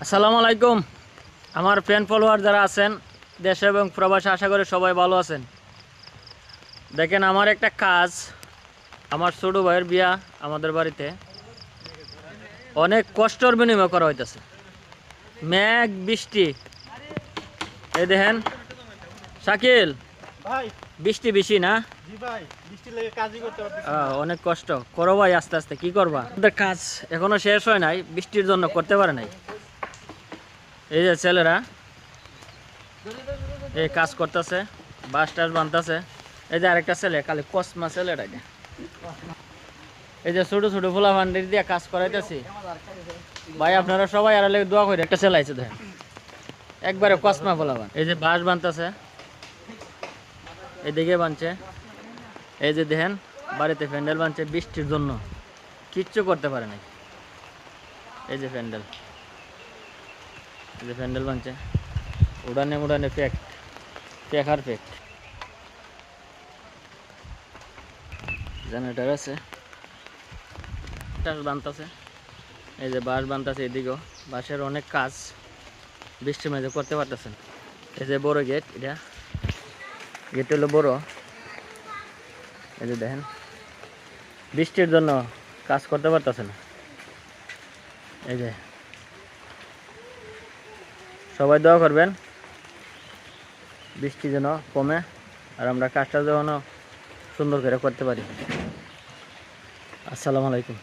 আসসালামু আলাইকুম। আমার ফ্যান ফলোয়ার যারা আছেন দেশে এবং প্রবাসে, আশা করি সবাই ভালো আছেন। দেখেন, আমার একটা কাজ, আমার ছোট ভাইয়ের বিয়া আমাদের বাড়িতে অনেক কষ্টর বিনিময় করা হইতেছে। মেঘ বৃষ্টি, এই দেখেন শাকিল, ভাই বৃষ্টি বেশি না? জি ভাই, বৃষ্টি লেগে কাজই করতে পারতেছি না। অনেক কষ্ট করো ভাই, আস্তে আস্তে কি করবা, আমাদের কাজ এখনো শেষ হয় নাই, বৃষ্টির জন্য করতে পারে নাই। এই যে ছেলেরা এই কাজ করতেছে, বাস টাস বানতেছে। এই যে আরেকটা ছেলে, খালি কসমা ছেলেটা, এই যে ছোট ছোট ফুলা ভান্ডির দিয়ে কাজ করাইতেছি। ভাই আপনারা সবাই আর লেগে দোয়া করে, একটা ছেলে আছে দেখেন একবারে কসমা ফুলা ভান। এই যে বাস বানতেছে, এইদিকে বানছে। এই যে দেখেন বাড়িতে প্যান্ডেল বানছে, বৃষ্টির জন্য কিচ্ছু করতে পারে নাই। এই যে প্যান্ডেল, এই যে প্যান্ডেল বানছে, উড়ানে উড়ানে প্যাক প্যাক আর প্যাক। জেনারেটর আছে, বানতেছে। এই যে বাঁশ বানতেছে, এদিকেও বাঁশের অনেক কাজ বৃষ্টির মাঝে করতে পারতেছেন। এই যে বড় গেট, এটা গেট হলো বড়। এই যে দেখেন বৃষ্টির জন্য কাজ করতে পারতেছে না। এই যে সবাই দোয়া করবেন বৃষ্টি যেন কমে আর আমরা কাজটা যেন সুন্দর করে করতে পারি। আসসালামু আলাইকুম।